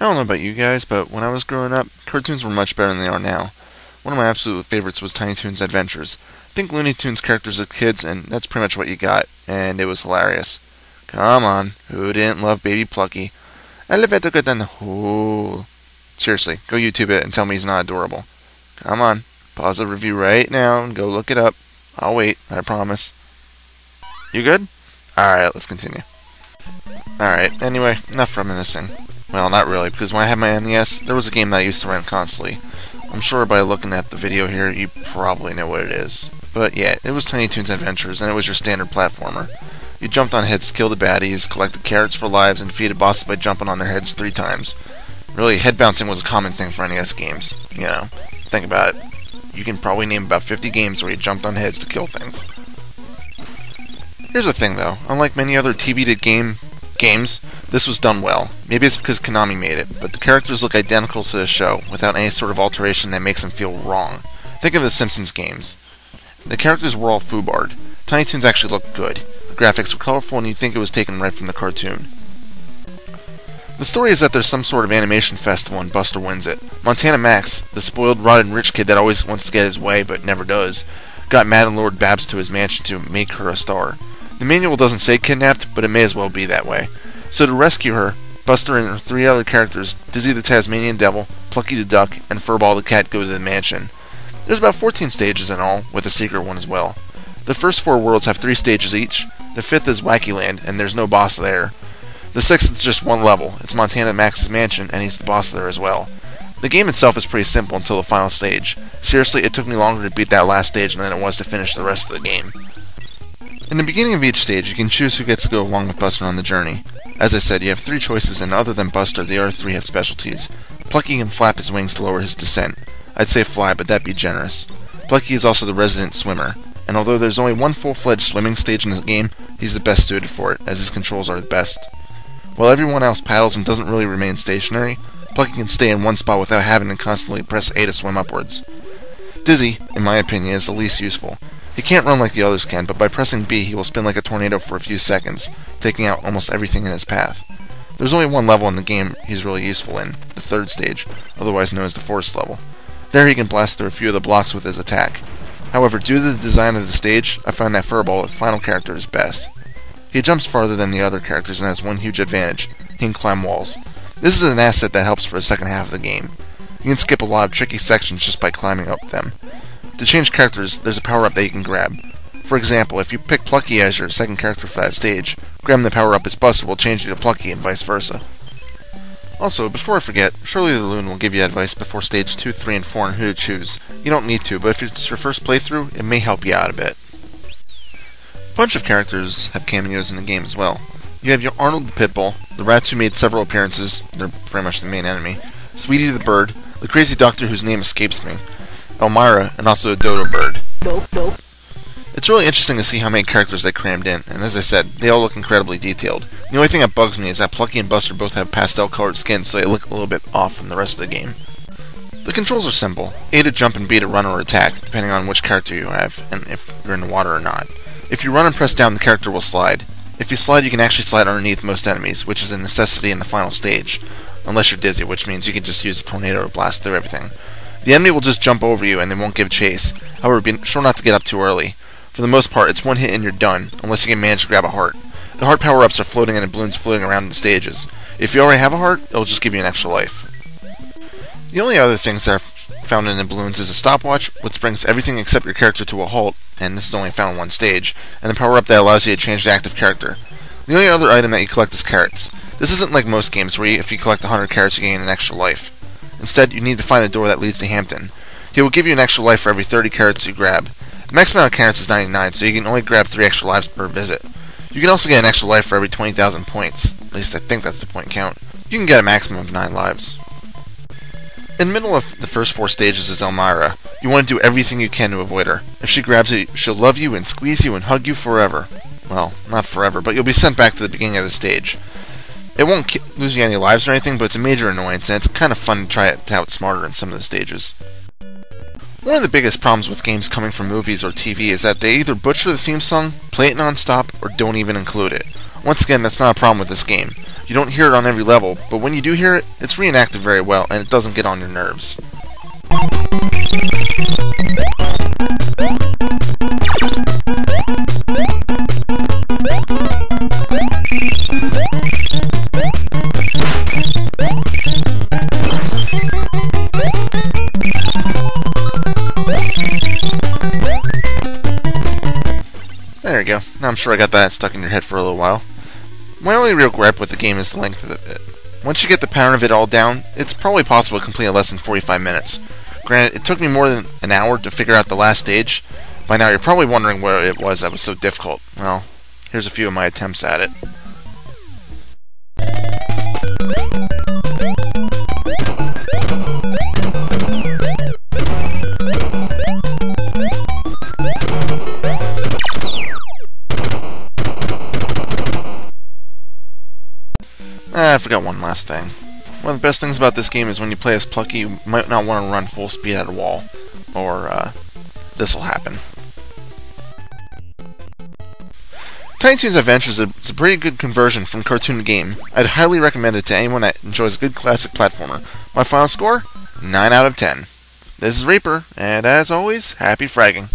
I don't know about you guys, but when I was growing up, cartoons were much better than they are now. One of my absolute favorites was Tiny Toons Adventures. Think Looney Tunes characters as kids, and that's pretty much what you got, and it was hilarious. Come on, who didn't love Baby Plucky? Elevator good than who? Seriously, go YouTube it and tell me he's not adorable. Come on, pause the review right now and go look it up. I'll wait, I promise. You good? Alright, let's continue. Alright, anyway, enough reminiscing. Well, not really, because when I had my NES, there was a game that I used to rent constantly. I'm sure by looking at the video here, you probably know what it is. But yeah, it was Tiny Toons Adventures, and it was your standard platformer. You jumped on heads to kill the baddies, collected carrots for lives, and defeated bosses by jumping on their heads 3 times. Really, head bouncing was a common thing for NES games. You know, think about it. You can probably name about 50 games where you jumped on heads to kill things. Here's the thing though, unlike many other TV-ed games, this was done well. Maybe it's because Konami made it, but the characters look identical to the show, without any sort of alteration that makes them feel wrong. Think of the Simpsons games. The characters were all foobarred. Tiny Toons actually looked good. The graphics were colorful and you'd think it was taken right from the cartoon. The story is that there's some sort of animation festival and Buster wins it. Montana Max, the spoiled, rotten rich kid that always wants to get his way but never does, got mad and lured Babs to his mansion to make her a star. The manual doesn't say kidnapped, but it may as well be that way. So to rescue her, Buster and her 3 other characters, Dizzy the Tasmanian Devil, Plucky the Duck, and Furball the Cat go to the mansion. There's about 14 stages in all, with a secret one as well. The first 4 worlds have 3 stages each. The 5th is Wacky Land, and there's no boss there. The 6th is just 1 level. It's Montana Max's mansion, and he's the boss there as well. The game itself is pretty simple until the final stage. Seriously, it took me longer to beat that last stage than it was to finish the rest of the game. In the beginning of each stage, you can choose who gets to go along with Buster on the journey. As I said, you have 3 choices, and other than Buster, the other 3 have specialties. Plucky can flap his wings to lower his descent. I'd say fly, but that'd be generous. Plucky is also the resident swimmer, and although there's only 1 full-fledged swimming stage in the game, he's the best suited for it, as his controls are the best. While everyone else paddles and doesn't really remain stationary, Plucky can stay in one spot without having to constantly press A to swim upwards. Dizzy, in my opinion, is the least useful. He can't run like the others can, but by pressing B he will spin like a tornado for a few seconds, taking out almost everything in his path. There's only 1 level in the game he's really useful in, the 3rd stage, otherwise known as the forest level. There he can blast through a few of the blocks with his attack. However, due to the design of the stage, I find that Furball, the final character, is best. He jumps farther than the other characters and has one huge advantage: he can climb walls. This is an asset that helps for the second half of the game. You can skip a lot of tricky sections just by climbing up them. To change characters, there's a power-up that you can grab. For example, if you pick Plucky as your second character for that stage, grabbing the power-up as Buster will change you to Plucky and vice versa. Also, before I forget, Shirley the Loon will give you advice before stage 2, 3, and 4 on who to choose. You don't need to, but if it's your first playthrough, it may help you out a bit. A bunch of characters have cameos in the game as well. You have your Arnold the Pitbull, the rats who made several appearances, they're pretty much the main enemy, Sweetie the Bird, the crazy doctor whose name escapes me, Elmira, and also a dodo bird. It's really interesting to see how many characters they crammed in, and as I said, they all look incredibly detailed. The only thing that bugs me is that Plucky and Buster both have pastel-colored skin, so they look a little bit off from the rest of the game. The controls are simple: A to jump and B to run or attack, depending on which character you have, and if you're in the water or not. If you run and press down, the character will slide. If you slide, you can actually slide underneath most enemies, which is a necessity in the final stage. Unless you're Dizzy, which means you can just use a tornado to blast through everything. The enemy will just jump over you and they won't give chase. However, be sure not to get up too early. For the most part, it's one hit and you're done, unless you can manage to grab a heart. The heart power-ups are floating in balloons floating around the stages. If you already have a heart, it'll just give you an extra life. The only other things that are found in the balloons is a stopwatch, which brings everything except your character to a halt, and this is only found in 1 stage, and the power-up that allows you to change the active character. The only other item that you collect is carrots. This isn't like most games where if you collect 100 carrots you gain an extra life. Instead, you need to find a door that leads to Hampton. He will give you an extra life for every 30 carrots you grab. The max amount of carrots is 99, so you can only grab 3 extra lives per visit. You can also get an extra life for every 20,000 points. At least I think that's the point count. You can get a maximum of 9 lives. In the middle of the first 4 stages is Elmira. You want to do everything you can to avoid her. If she grabs you, she'll love you and squeeze you and hug you forever. Well, not forever, but you'll be sent back to the beginning of the stage. It won't lose you any lives or anything, but it's a major annoyance, and it's kind of fun to try it out smarter in some of the stages. One of the biggest problems with games coming from movies or TV is that they either butcher the theme song, play it non-stop, or don't even include it. Once again, that's not a problem with this game. You don't hear it on every level, but when you do hear it, it's reenacted very well, and it doesn't get on your nerves. There you go. Now I'm sure I got that stuck in your head for a little while. My only real gripe with the game is the length of it. Once you get the pattern of it all down, it's probably possible to complete in less than 45 minutes. Granted, it took me more than an hour to figure out the last stage. By now you're probably wondering where it was that was so difficult. Well, here's a few of my attempts at it. I forgot one last thing. One of the best things about this game is when you play as Plucky, you might not want to run full speed at a wall, or this'll happen. Tiny Toons Adventures is a pretty good conversion from cartoon to game. I'd highly recommend it to anyone that enjoys a good classic platformer. My final score? 9 out of 10. This is Reaper, and as always, happy fragging.